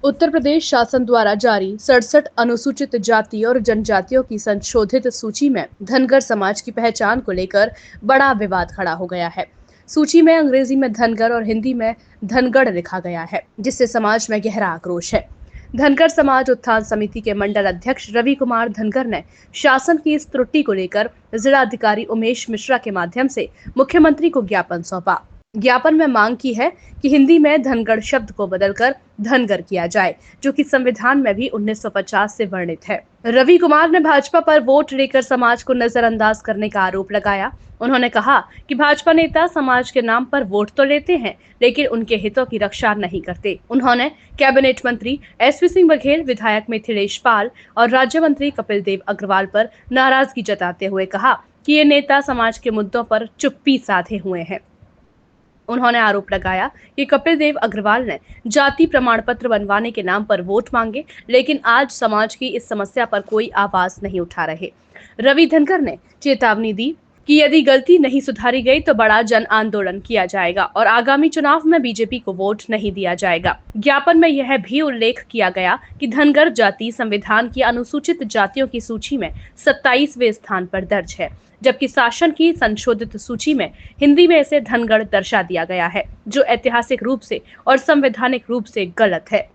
उत्तर प्रदेश शासन द्वारा जारी 67 अनुसूचित जाति और जनजातियों की संशोधित सूची में धनगर समाज की पहचान को लेकर बड़ा विवाद खड़ा हो गया है। सूची में अंग्रेजी में धनगर और हिंदी में धनगढ़ लिखा गया है, जिससे समाज में गहरा आक्रोश है। धनगर समाज उत्थान समिति के मंडल अध्यक्ष रवि कुमार धनगर ने शासन की इस त्रुटि को लेकर जिलाधिकारी उमेश मिश्रा के माध्यम से मुख्यमंत्री को ज्ञापन सौंपा। ज्ञापन में मांग की है कि हिंदी में धनगढ़ शब्द को बदलकर धनगर किया जाए, जो कि संविधान में भी 1950 से वर्णित है। रवि कुमार ने भाजपा पर वोट लेकर समाज को नजरअंदाज करने का आरोप लगाया। उन्होंने कहा कि भाजपा नेता समाज के नाम पर वोट तो लेते हैं, लेकिन उनके हितों की रक्षा नहीं करते। उन्होंने कैबिनेट मंत्री एसपी सिंह बघेल, विधायक मिथिलेश पाल और राज्य मंत्री कपिल देव अग्रवाल पर नाराजगी जताते हुए कहा कि ये नेता समाज के मुद्दों पर चुप्पी साधे हुए हैं। उन्होंने आरोप लगाया कि कपिल देव अग्रवाल ने जाति प्रमाण पत्र बनवाने के नाम पर वोट मांगे, लेकिन आज समाज की इस समस्या पर कोई आवाज नहीं उठा रहे। रवि धनगर ने चेतावनी दी कि यदि गलती नहीं सुधारी गई तो बड़ा जन आंदोलन किया जाएगा और आगामी चुनाव में बीजेपी को वोट नहीं दिया जाएगा। ज्ञापन में यह भी उल्लेख किया गया कि धनगर जाति संविधान की अनुसूचित जातियों की सूची में 27वें स्थान पर दर्ज है, जबकि शासन की संशोधित सूची में हिंदी में इसे धनगढ़ दर्शा दिया गया है, जो ऐतिहासिक रूप से और संवैधानिक रूप से गलत है।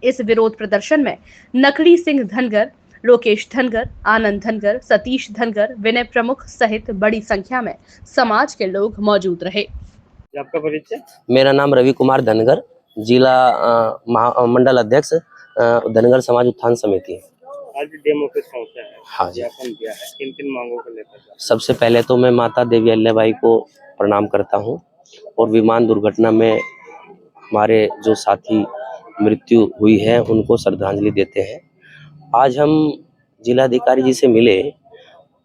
इस विरोध प्रदर्शन में नकली सिंह धनगर, लोकेश धनगर, आनंद धनगर, सतीश धनगर, विनय प्रमुख सहित बड़ी संख्या में समाज के लोग मौजूद रहे। आपका परिचय? मेरा नाम रवि कुमार धनगर, जिला मंडल अध्यक्ष धनगर समाज उत्थान समिति है। आज डेमो ऑफिस पहुंचा है। हाँ जी। ज्ञापन दिया है, किन किन मांगों को लेकर? सबसे पहले तो मैं माता देवी अहिल्याबाई को प्रणाम करता हूँ और विमान दुर्घटना में हमारे जो साथी मृत्यु हुई है उनको श्रद्धांजलि देते हैं। आज हम जिलाधिकारी जी से मिले।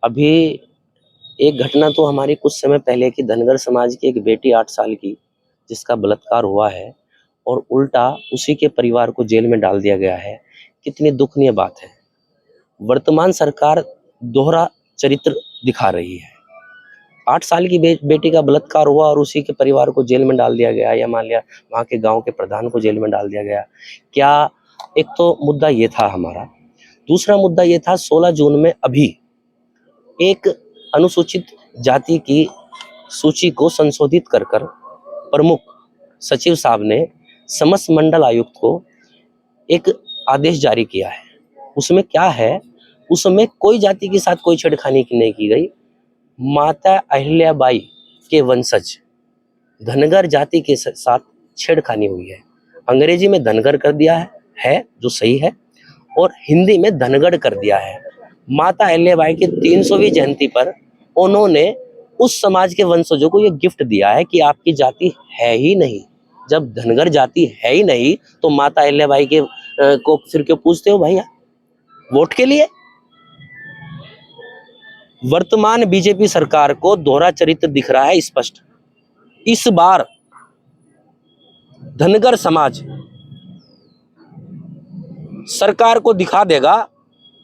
अभी एक घटना तो हमारी कुछ समय पहले की धनगर समाज की एक बेटी 8 साल की, जिसका बलात्कार हुआ है और उल्टा उसी के परिवार को जेल में डाल दिया गया है। कितनी दुखनीय बात है। वर्तमान सरकार दोहरा चरित्र दिखा रही है। 8 साल की बेटी का बलात्कार हुआ और उसी के परिवार को जेल में डाल दिया गया, या मान लिया वहाँ के गांव के प्रधान को जेल में डाल दिया गया। क्या एक तो मुद्दा ये था हमारा। दूसरा मुद्दा ये था 16 जून में अभी एक अनुसूचित जाति की सूची को संशोधित कर प्रमुख सचिव साहब ने समस्त मंडल आयुक्त को एक आदेश जारी किया है। उसमें क्या है, उसमें कोई जाति के साथ कोई छेड़खानी नहीं की गई। माता अहिल्याबाई के वंशज धनगर जाति के साथ छेड़खानी हुई है। अंग्रेजी में धनगर कर दिया है जो सही है, और हिंदी में धनगढ़ कर दिया है। माता अहिल्याबाई की 300वीं जयंती पर उन्होंने उस समाज के वंशजों को ये गिफ्ट दिया है कि आपकी जाति है ही नहीं। जब धनगर जाति है ही नहीं तो माता अहिल्याबाई के को फिर क्यों पूछते हो भैया वोट के लिए? वर्तमान बीजेपी सरकार को दोहरा चरित्र दिख रहा है स्पष्ट। इस बार धनगर समाज सरकार को दिखा देगा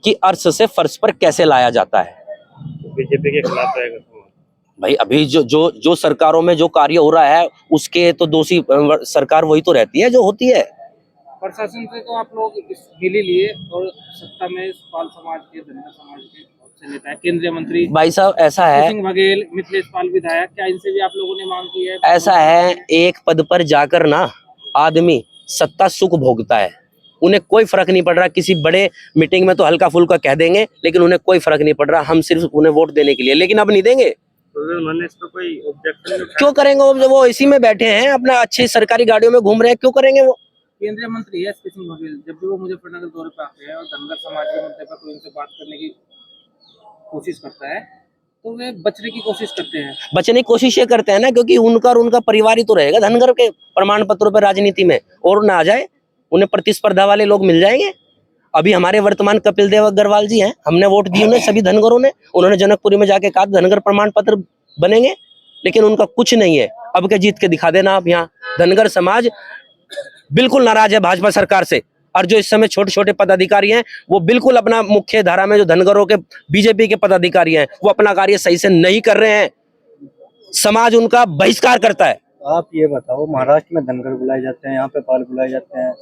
कि अर्श से फर्श पर कैसे लाया जाता है। बीजेपी के खिलाफ रहेगा भाई, अभी जो सरकारों में जो कार्य हो रहा है उसके तो दोषी सरकार वही तो रहती है जो होती है। प्रशासन से तो आप लोग दिल्ली लिए और सत्ता में पाल समाज के, धनगर समाज के नेता, केंद्रीय मंत्री भाई साहब, ऐसा है सिंह बघेल, मिथिलेश पाल विधायक, क्या इनसे भी आप लोगों ने मांग की है? ऐसा है, एक पद पर जाकर ना आदमी सत्ता सुख भोगता है। उन्हें कोई फर्क नहीं पड़ रहा। किसी बड़े मीटिंग में तो हल्का फुल्का कह देंगे, लेकिन उन्हें कोई फर्क नहीं पड़ रहा। हम सिर्फ उन्हें वोट देने के लिए, लेकिन अब नहीं देंगे। तो उन्होंने इस पर कोई ऑब्जेक्शन क्यों करेंगे? वो इसी में बैठे हैं, अपना अच्छी सरकारी गाड़ियों में घूम रहे हैं, क्यों करेंगे वो? केंद्रीय मंत्री है एसपी सिंह बघेल, जब भी वो मुजफ्फरनगर दौरे पर आते हैं और धनगर समाज के मुद्दे पर कोई उनसे बात करने की कोशिश करता है तो वे बचने की कोशिश करते हैं। बचने की कोशिश ये करते हैं ना, क्योंकि उनका और उनका परिवार ही तो रहेगा धनगर के प्रमाण पत्रों पर राजनीति में, और ना आ जाए उन्हें प्रतिस्पर्धा वाले लोग मिल जाएंगे। अभी हमारे वर्तमान कपिल देव अग्रवाल जी हैं, हमने वोट दी उन्हें, सभी धनगरों ने। उन्होंने जनकपुरी में जाके कहा धनगर प्रमाण पत्र बनेंगे, लेकिन उनका कुछ नहीं है। अब क्या जीत के दिखा देना आप यहाँ। धनगर समाज बिल्कुल नाराज है भाजपा सरकार से, और जो इस समय छोटे छोटे पदाधिकारी हैं वो बिल्कुल अपना मुख्य धारा में जो धनगरों के बीजेपी के पदाधिकारी हैं वो अपना कार्य सही से नहीं कर रहे हैं। समाज उनका बहिष्कार करता है। आप ये बताओ, महाराष्ट्र में धनगर बुलाए जाते हैं, यहाँ पे पाल बुलाए जाते हैं,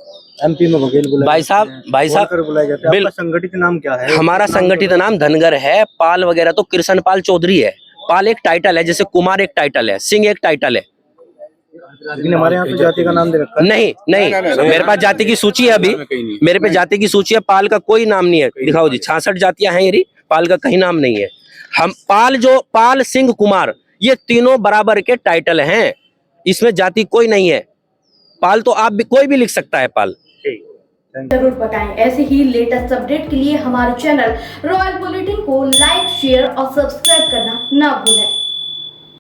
एमपी में बघेल बुलाए भाई जाते हैं, साहब होलकर बुलाए जाते हैं। बिल- आपका संगठित नाम क्या है? हमारा संगठित नाम धनगर है। पाल वगैरह तो कृष्ण पाल चौधरी है। पाल एक टाइटल है, जैसे कुमार एक टाइटल है, सिंह एक टाइटल है। लेकिन हमारे यहाँ तो जाति का नाम दे रखा है। नहीं नहीं, मेरे पास जाति की सूची है। अभी मेरे पे जाति की सूची है। पाल का कोई नाम नहीं है। दिखाओ जी, 66 जातियां हैं यदि, पाल का कहीं नाम नहीं है। हम पाल सिंह कुमार, ये तीनों बराबर के टाइटल हैं। इसमें जाति कोई नहीं है। पाल तो आप भी, कोई भी लिख सकता है पाल। जरूर बताएं। ऐसे ही लेटेस्ट अपडेट के लिए हमारे चैनल रॉयल बुलेटिन को लाइक, शेयर और सब्सक्राइब करना ना भूलें।